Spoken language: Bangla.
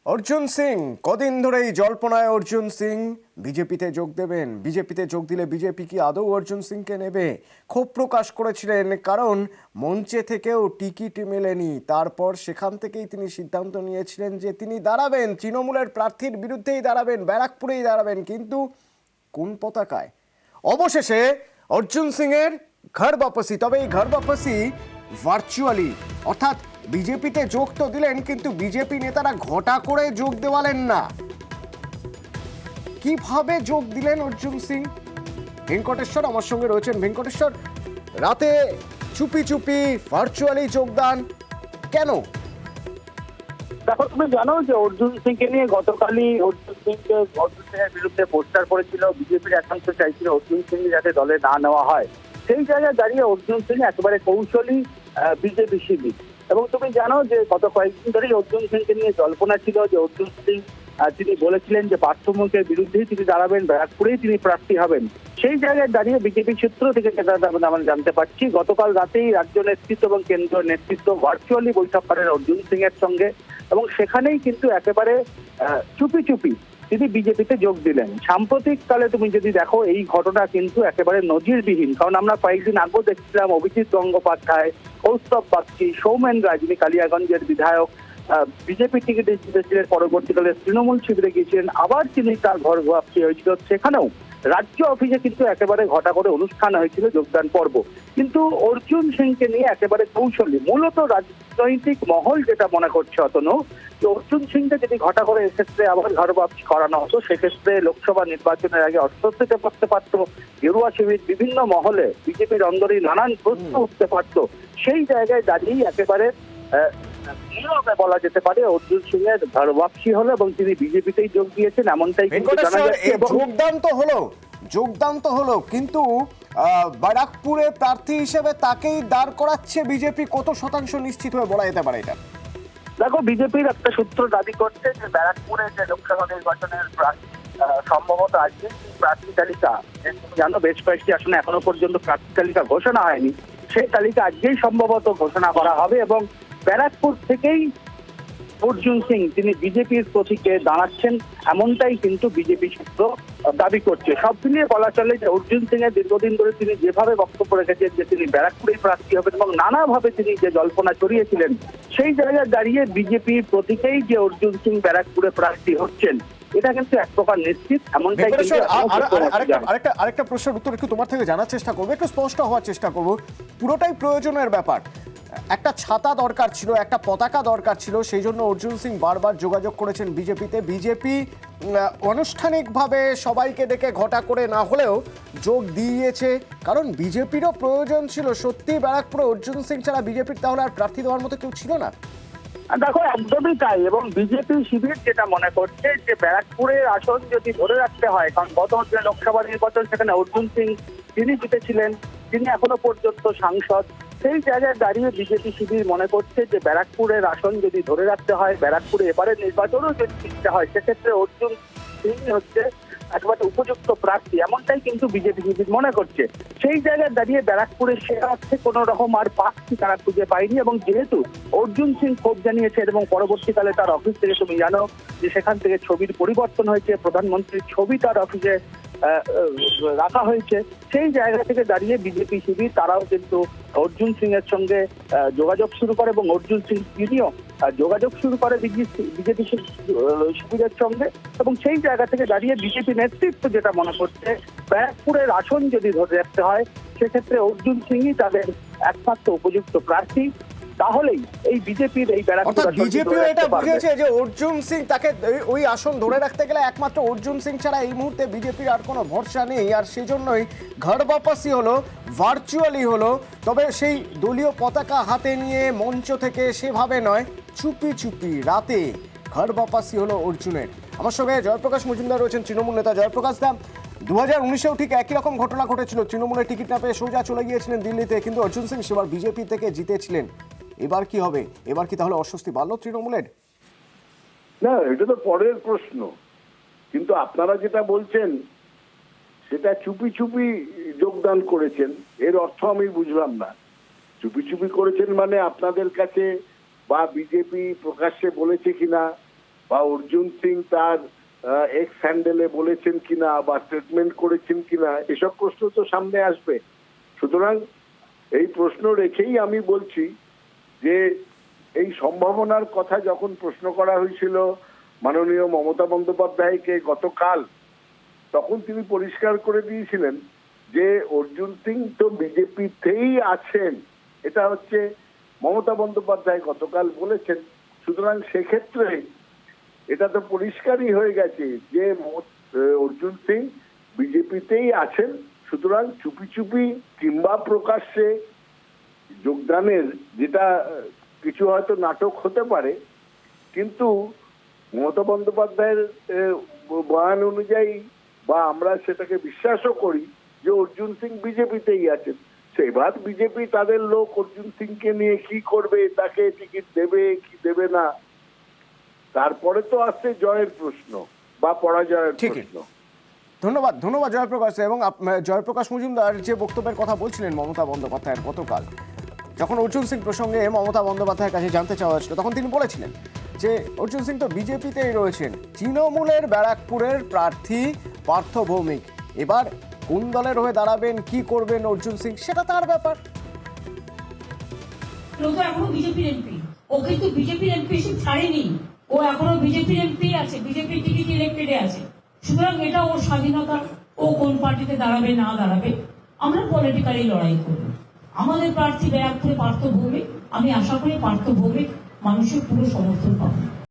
অর্জুন সিং কদিন ধরেই জল্পনায় অর্জুন সিং বিজেপিতে যোগ দেবেন। বিজেপিতে যোগ দিলে বিজেপি কি আদৌ অর্জুন সিংকে নেবে? ক্ষোভ প্রকাশ করেছিলেন, কারণ মঞ্চে থেকেও টিকিট মেলেনি। তারপর সেখান থেকেই তিনি সিদ্ধান্ত নিয়েছিলেন যে তিনি দাঁড়াবেন, তৃণমূলের প্রার্থীর বিরুদ্ধেই দাঁড়াবেন, ব্যারাকপুরেই দাঁড়াবেন। কিন্তু কোন পতাকায়? অবশেষে অর্জুন সিং এর ঘর বাপসি। তবে এই ঘর বাপসি ভার্চুয়ালি, অর্থাৎ বিজেপিতে যোগ তো দিলেন, কিন্তু বিজেপি নেতারা ঘটা করে যোগ দেওয়ালেন না। কিভাবে যোগ দিলেন অর্জুন সিং? ভেঙ্কটেশ্বর আমার সঙ্গে রয়েছেন। ভেঙ্কটেশ্বর, রাতে চুপি চুপি ভার্চুয়ালি যোগদান কেন? দেখো, তুমি জানো যে অর্জুন সিংকে নিয়ে গতকালই অর্জুন সিংয়ের বিরুদ্ধে পোস্টার করেছিল। বিজেপির একাংশ চাইছিল অর্জুন সিং যাতে দলে না নেওয়া হয়। সেই জায়গায় দাঁড়িয়ে অর্জুন সিং একেবারে কৌশলী বিজেপি শিবির। এবং তুমি জানো যে গত কয়েকদিন ধরেই অর্জুন সিংকে নিয়ে জল্পনা ছিল যে অর্জুন সিং তিনি বলেছিলেন যে পার্থমুখের বিরুদ্ধেই তিনি দাঁড়াবেন, ব্যারাকপুরেই তিনি প্রার্থী হবেন। সেই জায়গায় দাঁড়িয়ে বিজেপি সূত্র থেকে যেটা আমরা জানতে পারছি, গতকাল রাতেই রাজ্য নেতৃত্ব এবং কেন্দ্রীয় নেতৃত্ব ভার্চুয়ালি বৈঠক করেন অর্জুন সিং এর সঙ্গে। এবং সেখানেই কিন্তু একেবারে চুপি চুপি তিনি বিজেপিতে যোগ দিলেন। সাম্প্রতিক কালে তুমি যদি দেখো, এই ঘটনা কিন্তু একেবারে নজিরবিহীন। কারণ আমরা কয়েকদিন আগেও দেখছিলাম অভিজিৎ গঙ্গোপাধ্যায়, কৌস্তব বাগচি, সৌমেন রায়, যিনি কালিয়াগঞ্জের বিধায়ক, বিজেপি টিকিটে জিতেছিলেন, পরবর্তীকালে তৃণমূল শিবিরে গিয়েছিলেন, আবার তিনি তার ঘর ভাবছি হয়েছিল। সেখানেও রাজ্য অফিসে কিন্তু একেবারে ঘটা করে অনুষ্ঠান হয়েছিল, যোগদান পর্ব। কিন্তু অর্জুন সিংকে নিয়ে একেবারে কৌশলী, মূলত রাজনৈতিক মহল যেটা মনে করছে অতনু, যে অর্জুন সিংকে যদি ঘটা করে এক্ষেত্রে আবার ঘর ভাবছি করানো হতো, সেক্ষেত্রে লোকসভা নির্বাচনের আগে অস্বস্তিতে পড়তে পারতো গেরুয়া শিবির, বিভিন্ন মহলে বিজেপির অন্দরে নানান প্রশ্ন উঠতে পারতো। সেই জায়গায় দাঁড়িয়েই একেবারে নীরবে বলা যেতে পারে অর্জুন সিং এর ঘর ভাবছি হলো এবং তিনি বিজেপিতেই যোগ দিয়েছেন, এমনটাই কিন্তু জানা যাচ্ছে। যোগদান তো হলো, কিন্তু ব্যারাকপুরে প্রার্থী হিসেবে তাকেই দাঁড় করাচ্ছে বিজেপি। কত শতাংশ নিশ্চিত হয়ে বলা যেতে পারে এটা? দেখো, বিজেপির একটা সূত্র দাবি করছে যে ব্যারাকপুরে যে লোকসভা নির্বাচনের সম্ভবত আজকে প্রার্থী তালিকা, জানো বেশ কয়েকটি আসনে এখনো পর্যন্ত প্রার্থী তালিকা ঘোষণা হয়নি, সেই তালিকা আজকেই সম্ভবত ঘোষণা করা হবে। এবং ব্যারাকপুর থেকেই অর্জুন সিং তিনি বিজেপির প্রতীকে দাঁড়াচ্ছেন, এমনটাই কিন্তু বিজেপি সূত্র দাবি করছে। সব মিলিয়ে বলা চলে যে অর্জুন সিং এর দীর্ঘদিন ধরে তিনি যেভাবে বক্তব্য রেখেছেন যে তিনি ব্যারাকপুরেই প্রার্থী হবেন এবং নানাভাবে তিনি যে জল্পনা ছড়িয়েছিলেন, সেই জায়গায় দাঁড়িয়ে বিজেপির প্রতীকেই যে অর্জুন সিং ব্যারাকপুরে প্রার্থী হচ্ছেন, এটা কিন্তু এক প্রকার নিশ্চিত, এমনটাই কিন্তু। আরেকটা প্রশ্নের উত্তর একটু তোমার থেকে জানার চেষ্টা করবো, একটু স্পষ্ট হওয়ার চেষ্টা করবো। পুরোটাই প্রয়োজনের ব্যাপার। একটা ছাতা দরকার ছিল, একটা পতাকা দরকার ছিল, সেই জন্য অর্জুন সিং বারবার যোগাযোগ করেছেন বিজেপিতে। বিজেপি আনুষ্ঠানিকভাবে সবাইকে ডেকে ঘটা করে না হলেও যোগ দিয়েছে, কারণ বিজেপিরও প্রয়োজন ছিল। সত্যি ব্যারাকপুরে অর্জুন সিং ছাড়া বিজেপির তাহলে আর প্রার্থী দেওয়ার মতো কেউ ছিল না। দেখো, একদমই তাই। এবং বিজেপি শিবির যেটা মনে করছে যে ব্যারাকপুরের আসন যদি ধরে রাখতে হয়, কারণ গত যে লোকসভা নির্বাচন সেখানে অর্জুন সিং তিনি জিতেছিলেন, তিনি এখনো পর্যন্ত সাংসদ। সেই জায়গায় দাঁড়িয়ে বিজেপি শিবির মনে করছে যে ব্যারাকপুরের আসন যদি ধরে রাখতে হয়, ব্যারাকপুরে এবারের নির্বাচনও যদি জিততে হয়, সেক্ষেত্রে অর্জুন সিং হচ্ছে একেবারে উপযুক্ত প্রার্থী, এমনটাই কিন্তু বিজেপি শিবির মনে করছে। সেই জায়গায় দাঁড়িয়ে ব্যারাকপুরের সে অর্থে কোন রকম আর প্রার্থী তারা খুঁজে পায়নি। এবং যেহেতু অর্জুন সিং ক্ষোভ জানিয়েছেন এবং পরবর্তীকালে তার অফিস থেকে তুমি জানো যে সেখান থেকে ছবির পরিবর্তন হয়েছে, প্রধানমন্ত্রীর ছবি তার অফিসে রাখা হয়েছে, সেই জায়গা থেকে দাঁড়িয়ে বিজেপি শিবির তারাও কিন্তু অর্জুন সিং এর সঙ্গে যোগাযোগ শুরু করে এবং অর্জুন সিং তিনিও যোগাযোগ শুরু করে বিজেপি শিবিরের সঙ্গে। এবং সেই জায়গা থেকে দাঁড়িয়ে বিজেপি নেতৃত্ব যেটা মনে করছে, ব্যারাকপুরের আসন যদি ধরে রাখতে হয়, সেক্ষেত্রে অর্জুন সিংই তাদের একমাত্র উপযুক্ত প্রার্থী। তাহলেই এই বিজেপির এই বিজেপিও এটা বুঝেছে যে অর্জুন সিং, তাকে ওই আসন ধরে রাখতে গেলে একমাত্র অর্জুন সিং ছাড়া এই মুহূর্তে বিজেপির আর কোনো ভরসা নেই। আর সেই জন্যই ঘর বাপাসি হলো, ভার্চুয়ালি হলো। তবে সেই দলীয় পতাকা হাতে নিয়ে মঞ্চ থেকে সেভাবে নয়, চুপি চুপি রাতে ঘর বাপাসি হলো অর্জুনের। আমার সঙ্গে জয়প্রকাশ মজুমদার রয়েছেন, তৃণমূল নেতা। জয়প্রকাশ দা, 2019-এও ঠিক একই রকম ঘটনা ঘটেছিল। তৃণমূলের টিকিট না পেয়ে সোজা চলে গিয়েছিলেন দিল্লিতে, কিন্তু অর্জুন সিং সেবার বিজেপি থেকে জিতেছিলেন। এবার কি হবে? এবার কি তাহলে অস্বস্তি বাড়লো তৃণমূলের? না, এটা তো পরের প্রশ্ন। কিন্তু আপনারা যেটা বলছেন সেটা চুপি চুপি যোগদান করেছেন, এর অর্থ আমি বুঝলাম না। চুপি চুপি করেছেন মানে আপনাদের কাছে বা বিজেপি প্রকাশ্যে বলেছে কিনা বা অর্জুন সিং তার এক্স হ্যান্ডেলে বলেছেন কিনা বা স্টেটমেন্ট করেছেন কিনা, এসব প্রশ্ন তো সামনে আসবে। সুতরাং এই প্রশ্ন রেখেই আমি বলছি যে এই সম্ভাবনার কথা যখন প্রশ্ন করা হয়েছিল মাননীয় মমতা বন্দ্যোপাধ্যায়কে গতকাল, তখন তিনি পরিষ্কার করে দিয়েছিলেন যে অর্জুন সিং তো বিজেপিতেই আছেন, এটা হচ্ছে মমতা বন্দ্যোপাধ্যায় গতকাল বলেছেন। সুতরাং সেক্ষেত্রে এটা তো পরিষ্কারই হয়ে গেছে যে অর্জুন সিং বিজেপিতেই আছেন। সুতরাং চুপি চুপি কিংবা প্রকাশ্যে যোগদানের যেটা কিছু হয়তো নাটক হতে পারে, কিন্তু মমতা বন্দ্যোপাধ্যায়ের বয়ান অনুযায়ী বা আমরা সেটাকে বিশ্বাসও করি যে অর্জুন সিং বিজেপিতেই আছেন। সেবার বিজেপি তাদের লোক অর্জুন সিংকে নিয়ে কি করবে, তাকে টিকিট দেবে কি দেবে না, তারপরে তো আসছে জয়ের প্রশ্ন বা পরাজয়ের প্রশ্ন। ধন্যবাদ ধন্যবাদ জয়প্রকাশ। এবং জয়প্রকাশ মজুমদার যে বক্তব্যের কথা বলছিলেন মমতা বন্দ্যোপাধ্যায়ের গতকাল, যখন অর্জুন সিং প্রসঙ্গে মমতা বন্দ্যোপাধ্যায়ের কাছে জানতে চাওয়া হয়েছিল, তখন তিনি বলেছিলেন যে অর্জুন সিং তো বিজেপিতেই রয়েছেন, তৃণমূলের ব্যারাকপুরের প্রার্থী পার্থ ভৌমিক, এবার কোন দলের হয়ে দাঁড়াবেন, কি করবেন অর্জুন সিং, সেটা তার ব্যাপার। ও তো এখনো বিজেপির এমপি, ও কিন্তু বিজেপির এমপি ছাড়েনি, ও এখনো বিজেপির এমপি আছে, বিজেপির টিকিট ইলেক্টেডে আছে। সুতরাং এটা ওর স্বাধীনতা, ও কোন পার্টিতে দাঁড়াবে না দাঁড়াবে, আমরা পলিটিক্যালি লড়াই করব। আমাদের প্রার্থী ব্যারাকপুরে পার্থ ভৌমিক, আমি আশা করি পার্থ ভৌমিক মানুষের পুরো সমর্থন পাবে।